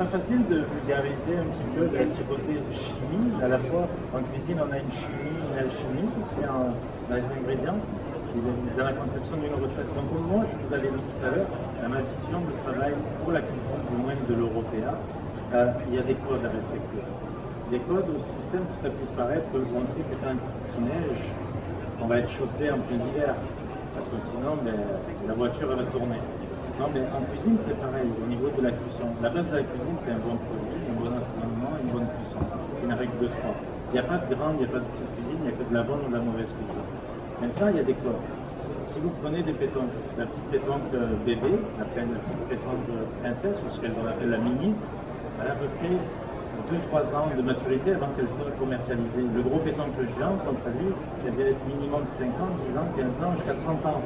pas facile de vulgariser un petit peu ce côté chimie. À la fois, en cuisine, on a une chimie, une alchimie aussi dans les ingrédients et dans la conception d'une recette. Donc, pour moi, je vous avais dit tout à l'heure, dans ma vision de travail pour la cuisine, du moins de l'européen, il y a des codes à respecter. Des codes aussi simples que ça puisse paraître, on sait que quand il neige, on va être chaussé en plein hiver, parce que sinon, la voiture va tourner. Non, mais en cuisine, c'est pareil, au niveau de la cuisson. La base de la cuisine, c'est un bon produit, un bon assaisonnement, une bonne cuisson. C'est une règle de 3. Il n'y a pas de grande, il n'y a pas de petite cuisine, il n'y a que de la bonne ou de la mauvaise cuisine. Maintenant, il y a des codes. Si vous prenez des pétanques, la petite pétanque bébé, la petite pétanque princesse, ou ce qu'on appelle la mini, elle a à peu près 2-3 ans de maturité avant qu'elle soit commercialisée. Le gros pétanque géant, quant à lui, il devait être minimum 5 ans, 10 ans, 15 ans, jusqu'à 30 ans.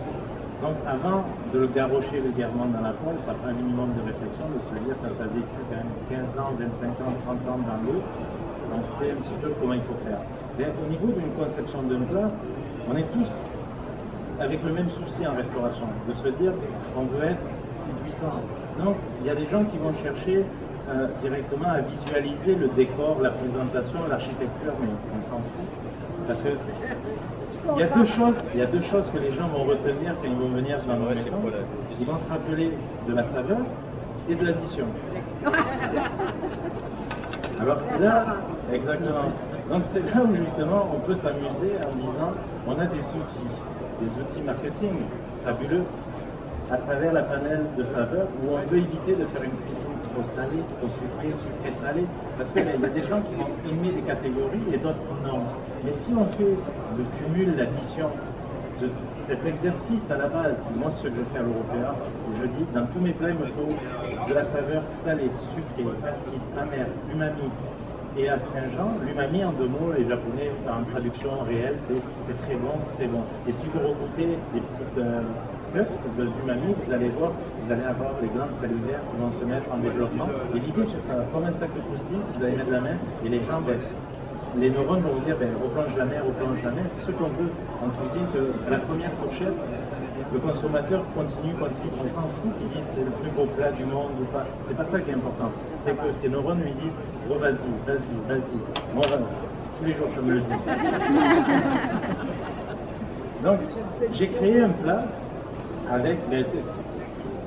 Donc avant de le garrocher vulgairement dans la poêle, ça prend un minimum de réflexion, de se dire que ça a vécu quand même 15 ans, 25 ans, 30 ans dans l'eau, on sait un petit peu comment il faut faire. Mais au niveau d'une conception d'un plat, on est tous avec le même souci en restauration, de se dire qu'on veut être séduisant. Donc il y a des gens qui vont chercher directement à visualiser le décor, la présentation, l'architecture, mais on s'en fout. Parce que il y a deux choses que les gens vont retenir quand ils vont venir dans nos maisons. Ils vont se rappeler de la saveur et de l'addition. Alors c'est là, exactement. Donc c'est là où justement on peut s'amuser en disant on a des outils marketing fabuleux à travers la panel de saveurs où on peut éviter de faire une cuisine trop salée, trop sucrée, sucrée-salée, parce qu'il y a des gens qui vont aimer des catégories et d'autres non. Mais si on fait le cumul, l'addition de cet exercice à la base, moi ce que je fais à l'européen, je dis dans tous mes plats il me faut de la saveur salée, sucrée, acide, amère, umami et astringent. L'umami en 2 mots, les japonais en traduction réelle c'est très bon, c'est bon. Et si vous repoussez les petites d'umami, vous allez voir, vous allez avoir les glandes salivaires qui vont se mettre en développement. Et l'idée c'est ça, comme un sac de croustilles, vous allez mettre la main et les gens, les neurones vont vous dire replonge la main, replonge la main. C'est ce qu'on veut en cuisine, que à la première fourchette, le consommateur continue, on s'en fout qu'il dise c'est le plus beau plat du monde ou pas. C'est pas ça qui est important. C'est que ces neurones lui disent vas-y. Moi, tous les jours ça me le dit. Donc, j'ai créé un plat avec,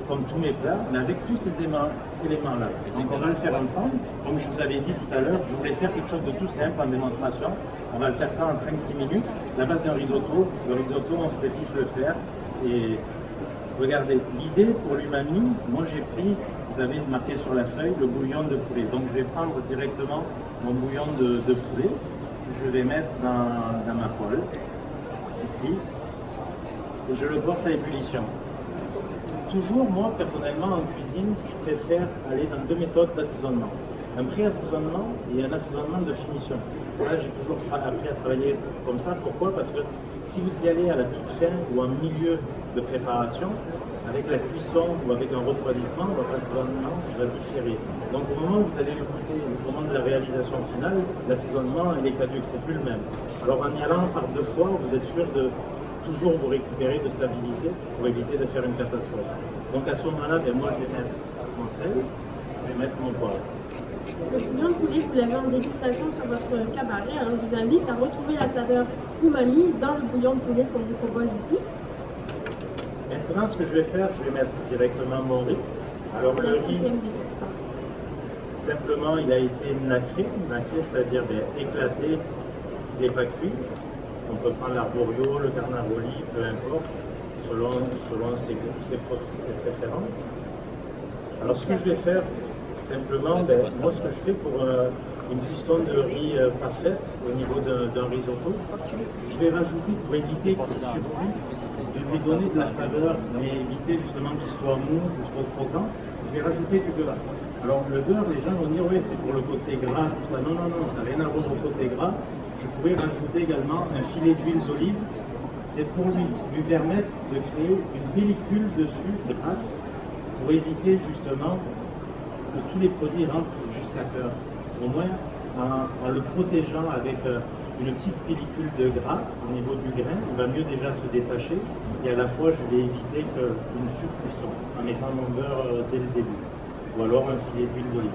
comme tous mes plats, mais avec tous ces éléments-là. Donc on va le faire ensemble. Comme je vous avais dit tout à l'heure, je voulais faire quelque chose de tout simple en démonstration. On va le faire ça en 5-6 minutes. La base d'un risotto, le risotto, on sait tous le faire. Et regardez, l'idée pour l'umami, moi j'ai pris, vous avez marqué sur la feuille, le bouillon de poulet. Donc je vais prendre directement mon bouillon de poulet. Je vais mettre dans ma poêle, ici, et je le porte à ébullition. Toujours, moi, personnellement, en cuisine, je préfère aller dans 2 méthodes d'assaisonnement. Un pré-assaisonnement et un assaisonnement de finition. Ça, j'ai toujours appris à travailler comme ça. Pourquoi? Parce que si vous y allez à la toute fin ou en milieu de préparation, avec la cuisson ou avec un refroidissement, votre assaisonnement va différer. Donc au moment où vous allez le goûter, au moment de la réalisation finale, l'assaisonnement il est caduque, c'est plus le même. Alors en y allant par 2 fois, vous êtes sûr de toujours vous récupérer, de stabiliser pour éviter de faire une catastrophe. Donc à ce moment-là, moi je vais mettre mon sel, je vais mettre mon poivre. Le bouillon de poulet, vous l'avez en dégustation sur votre cabaret. Alors je vous invite à retrouver la saveur umami dans le bouillon de poulet qu'on vous propose ici. Maintenant, ce que je vais faire, je vais mettre directement mon riz. Alors le riz, simplement, il a été nacré, c'est-à-dire éclaté, il n'est pas cuit. On peut prendre l'arborio, le carnaroli, peu importe, selon ses goûts, ses préférences. Alors ce que je vais faire, simplement, moi ce que je fais pour une cuisson de riz parfaite au niveau d'un risotto, je vais rajouter, pour éviter qu'il surcuit, je vais lui donner de la saveur, mais éviter justement qu'il soit mou ou trop croquant, je vais rajouter du beurre. Alors le beurre, les gens vont dire oui c'est pour le côté gras, tout ça. Non, ça n'a rien à voir au côté gras. Je pourrais rajouter également un filet d'huile d'olive. C'est pour lui permettre de créer une pellicule dessus grasse pour éviter justement que tous les produits rentrent jusqu'à cœur. Au moins, en le protégeant avec une petite pellicule de gras au niveau du grain, il va mieux déjà se détacher et à la fois je vais éviter une surcuisson en mettant mon beurre dès le début. ou alors un filet d'huile d'olive.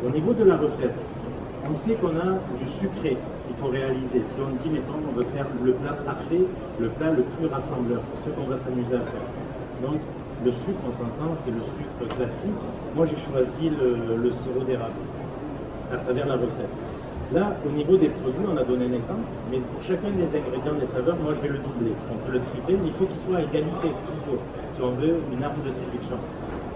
Au niveau de la recette, on sait qu'on a du sucré qu'il faut réaliser. Si on dit, mettons, on veut faire le plat parfait, le plat le plus rassembleur, c'est ce qu'on va s'amuser à faire. Donc, le sucre, on s'entend, c'est le sucre classique. Moi, j'ai choisi le sirop d'érable à travers la recette. Là, au niveau des produits, on a donné un exemple, mais pour chacun des ingrédients, des saveurs, moi, je vais le doubler. On peut le tripler, mais il faut qu'il soit à égalité, toujours, si on veut une arme de séduction.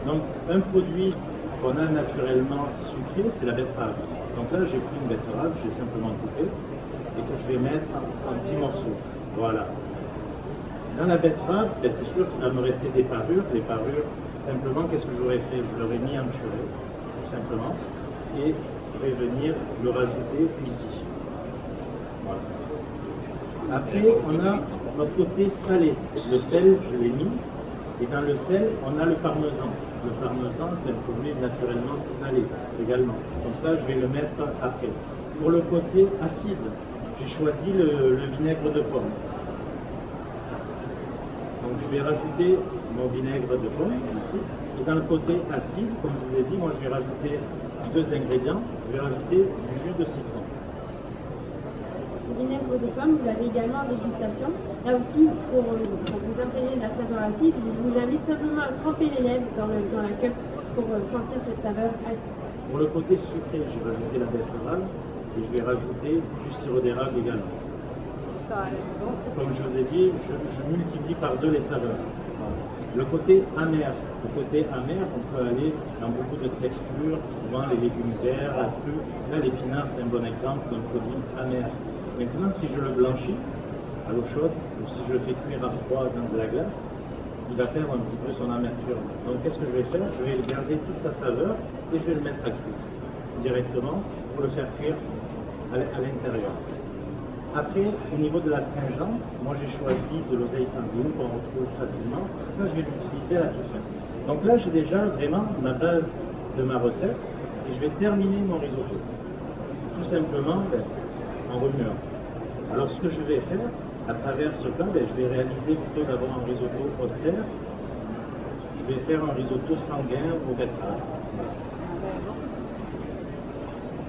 Donc, un produit qu'on a naturellement sucré, c'est la betterave. Donc là, j'ai pris une betterave, j'ai simplement coupé, et que je vais mettre en petits morceaux. Voilà. Dans la betterave, ben, c'est sûr qu'il va me rester des parures. Les parures, simplement, qu'est-ce que j'aurais fait? Je l'aurais mis en purée, tout simplement, et je vais venir le rajouter ici. Voilà. Après, on a notre côté salé. Le sel, je l'ai mis, et dans le sel, on a le parmesan. Le parmesan, c'est un produit naturellement salé également. Comme ça, je vais le mettre après. Pour le côté acide, j'ai choisi le vinaigre de pomme. Donc je vais rajouter mon vinaigre de pomme ici. Et dans le côté acide, comme je vous ai dit, moi je vais rajouter deux ingrédients. Je vais rajouter du jus de citron. Le vinaigre de pomme, vous l'avez également en dégustation. Là aussi, pour vous imprégner de la saveur acide, je vous invite simplement à tremper les lèvres dans la cup pour sentir cette saveur acide. Pour le côté sucré, j'ai rajouté la betterave et je vais rajouter du sirop d'érable également. Comme je vous ai dit, je multiplie par deux les saveurs. Le côté amer, on peut aller dans beaucoup de textures, souvent les légumes verts, la crue. Là, l'épinard, c'est un bon exemple d'un produit amer. Maintenant, si je le blanchis à l'eau chaude ou si je le fais cuire à froid dans de la glace, il va perdre un petit peu son amertume. Donc, qu'est-ce que je vais faire? Je vais garder toute sa saveur et je vais le mettre à cuire directement pour le faire cuire à l'intérieur. Après, au niveau de l'astringence, moi j'ai choisi de l'oseille sanguine qu'on retrouve facilement. Ça, je vais l'utiliser à la toute fin. Donc là, j'ai déjà vraiment ma base de ma recette et je vais terminer mon risotto. Tout simplement en remuant. Alors, ce que je vais faire à travers ce plat, je vais réaliser plutôt d'abord un risotto austère. Je vais faire un risotto sanguin au betterave.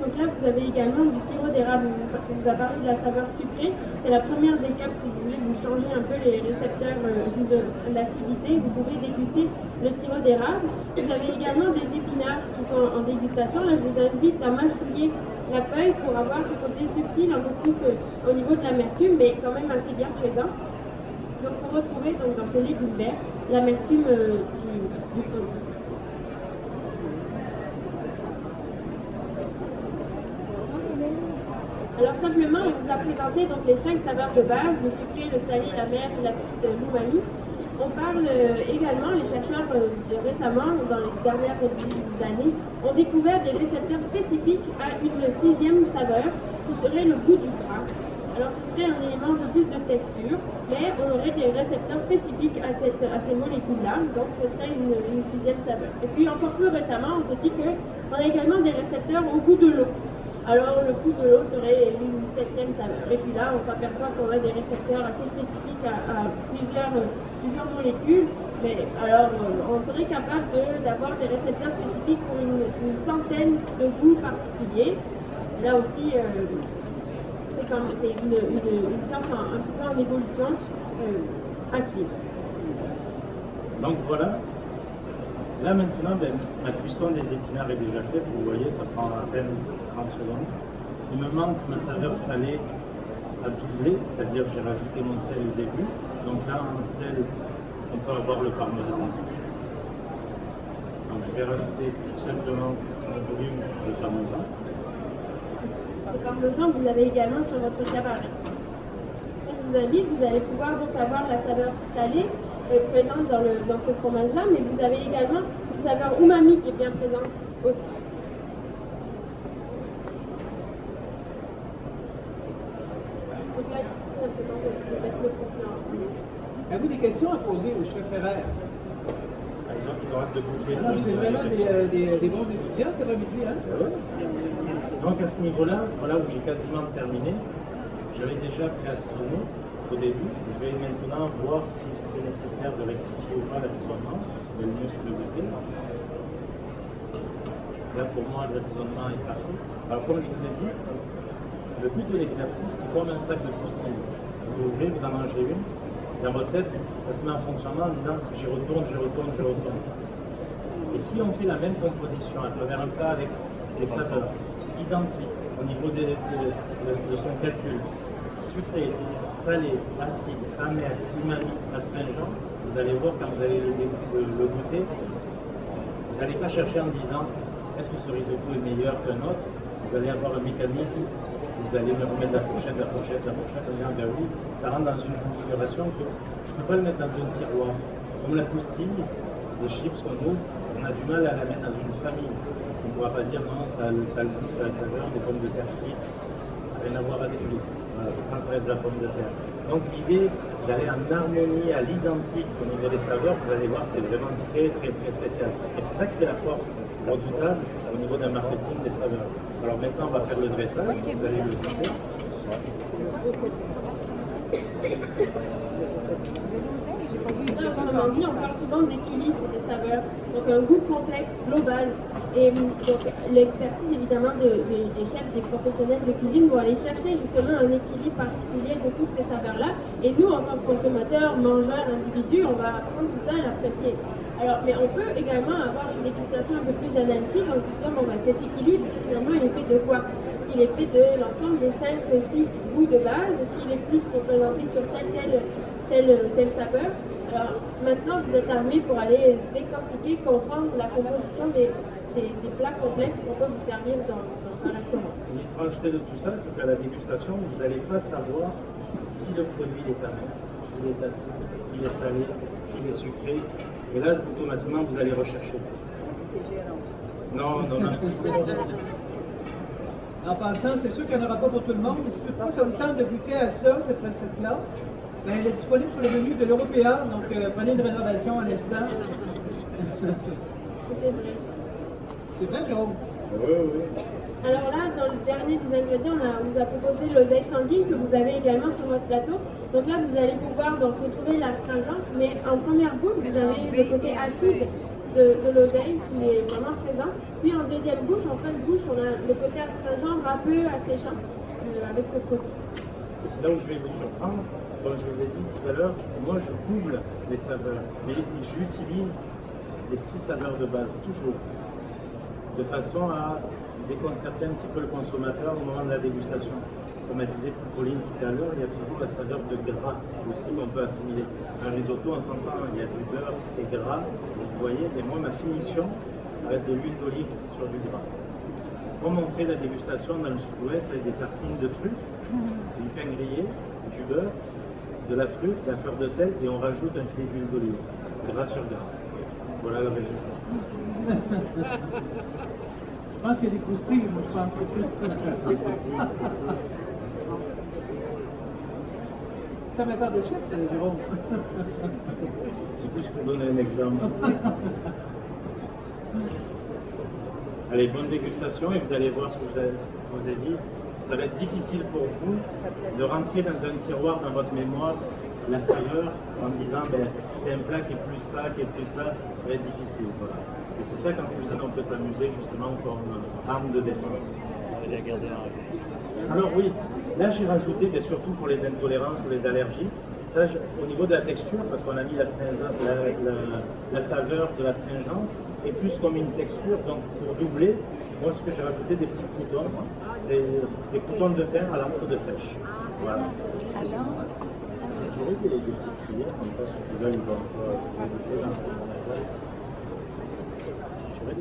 Donc là, vous avez également du sirop d'érable. On vous a parlé de la saveur sucrée. C'est la première des cups, si vous voulez, vous changez un peu les récepteurs de l'acidité. Vous pouvez déguster le sirop d'érable. Vous avez également des épinards qui sont en dégustation. Là, je vous invite à mâchouiller la feuille pour avoir ce côté subtil, un peu plus au niveau de l'amertume, mais quand même assez bien présent. Donc, pour retrouver donc, dans ce légume vert l'amertume du produit. Alors simplement, on vous a présenté donc les 5 saveurs de base, le sucré, le salé, l'amer, l'acide, l'umami. On parle également, les chercheurs récemment, dans les dernières années, ont découvert des récepteurs spécifiques à une 6e saveur, qui serait le goût du gras. Alors ce serait un élément de plus de texture, mais on aurait des récepteurs spécifiques à ces molécules-là, donc ce serait une 6e saveur. Et puis encore plus récemment, on se dit qu'on a également des récepteurs au goût de l'eau. Alors le goût de l'eau serait une 7e saveur. Et puis là, on s'aperçoit qu'on a des récepteurs assez spécifiques à plusieurs molécules. Mais alors, on serait capable d'avoir des récepteurs spécifiques pour une centaine de goûts particuliers. Et là aussi, c'est une science un petit peu en évolution à suivre. Donc voilà. Là maintenant, ma cuisson des épinards est déjà faite. Vous voyez, ça prend à peine 30 secondes. Il me manque ma saveur salée à doubler, c'est-à-dire que j'ai rajouté mon sel au début. Donc là, en sel, on peut avoir le parmesan. Donc je vais rajouter tout simplement en volume de parmesan. Le parmesan, vous l'avez également sur votre cabaret. Je vous invite, vous allez pouvoir donc avoir la saveur salée présente dans ce fromage-là, mais vous avez également une saveur umami qui est bien présente aussi. Donc là, simplement, je vais mettre le profil. Avez-vous des questions à poser au chef Ferrer? Ils ont hâte de goûter. Non, c'est vraiment des bons étudiants cet après-midi, hein? Donc à ce niveau-là, voilà où j'ai quasiment terminé, j'avais déjà préassaisonné au début. Je vais maintenant voir si c'est nécessaire de rectifier ou pas l'assaisonnement. Mais le mieux c'est de goûter. Là, pour moi, le raisonnement est parfait. Alors, comme je vous l'ai dit, le but de l'exercice, c'est comme un sac de croustilles. Vous l'ouvrez, vous en mangez une. Dans votre tête, ça se met en fonctionnement en disant j'y retourne, j'y retourne, j'y retourne. Et si on fait la même composition à travers un plat avec des saveurs identiques au niveau de son calcul, sucré, salé, acide, amer, umami, astringent, vous allez voir quand vous allez le goûter, vous n'allez pas chercher en disant est-ce que ce risotto est meilleur qu'un autre. Vous allez avoir un mécanisme, vous allez me remettre la fourchette, en disant ben oui, ça rentre dans une configuration que je ne peux pas le mettre dans un tiroir. Comme la croustille, les chips qu'on ouvre, on a du mal à la mettre dans une famille. On ne pourra pas dire non, ça a le goût, ça a la saveur des pommes de terre frites, rien à voir avec frites. Voilà, quand ça reste de la pomme de terre. Donc l'idée d'aller en harmonie à l'identique au niveau des saveurs, vous allez voir, c'est vraiment très spécial. Et c'est ça qui fait la force redoutable au niveau d'un marketing des saveurs. Alors maintenant, on va faire le dressage, vous allez le goûter. Autrement dit, on parle souvent d'équilibre des saveurs, donc un goût complexe, global. Et donc l'expertise évidemment des chefs, des professionnels de cuisine vont aller chercher justement un équilibre particulier de toutes ces saveurs-là. Et nous, en tant que consommateurs, mangeurs, individus, on va apprendre tout ça et l'apprécier. Alors, mais on peut également avoir une dégustation un peu plus analytique en se disant, bon, bah, cet équilibre, finalement, il est fait de quoi? Est-ce qu'il est fait de l'ensemble des 5-6 goûts de base? Est-ce qu'il est plus représenté sur telle saveur? Alors, maintenant, vous êtes armés pour aller décortiquer, comprendre la composition des plats complexes qu'on peut vous servir dans un restaurant. L'étrangeté de tout ça, c'est qu'à la dégustation, vous n'allez pas savoir si le produit est amer, s'il est acide, s'il est salé, s'il est sucré. Et là, automatiquement, vous allez rechercher. Non. En passant, c'est sûr qu'il n'y en aura pas pour tout le monde, mais si toutefois ça vous tente de goûter à ça, cette recette-là, ben, elle est disponible sur le menu de l'Européa, donc prenez une réservation à l'instant. C'est vrai, Jérôme? Oui. Alors là, dans le dernier des ingrédients, on vous a proposé l'oseille sanguine que vous avez également sur votre plateau. Donc là, vous allez pouvoir donc retrouver l'astringence, mais en première bouche, vous avez le côté acide de l'oseille qui est vraiment présent. Puis en deuxième bouche, en fin de bouche, on a le côté astringent râpeux, asséchant avec ce produit. Et c'est là où je vais vous surprendre. Comme je vous ai dit tout à l'heure, moi je double les saveurs, mais j'utilise les 6 saveurs de base, toujours, de façon à déconcerter un petit peu le consommateur au moment de la dégustation. Comme elle disait Pauline tout à l'heure, il y a toujours la saveur de gras aussi qu'on peut assimiler. Un risotto, on s'entend, il y a du beurre, c'est gras, vous voyez, mais moi ma finition, ça reste de l'huile d'olive sur du gras. Comme on fait la dégustation dans le sud-ouest avec des tartines de truffes, c'est du pain grillé, du beurre, de la truffe, de la fleur de sel, et on rajoute un filet d'huile d'olive, gras sur gras. Voilà le résultat. Je pense qu'il y a des croustilles, moi je pense, c'est plus ça. C'est possible. Ça m'attend de chef, Jérôme. C'est plus pour donner un exemple. Allez, bonne dégustation et vous allez voir ce que je vous ai dit. Ça va être difficile pour vous de rentrer dans un tiroir dans votre mémoire la saveur en disant ben, c'est un plat qui est plus ça, qui est plus ça. Ça va être difficile. Voilà. Et c'est ça qu'en cuisine on peut s'amuser justement comme arme de défense. Alors oui, là j'ai rajouté, mais surtout pour les intolérances ou les allergies, ça, au niveau de la texture, parce qu'on a mis la saveur de l'astringence, et plus comme une texture, donc pour doubler, moi ce que j'ai rajouté des petits croutons, c'est des croutons de pain à l'encre de sèche. Voilà. J'aurais des petites cuillères comme ça, là ils vont goûter dans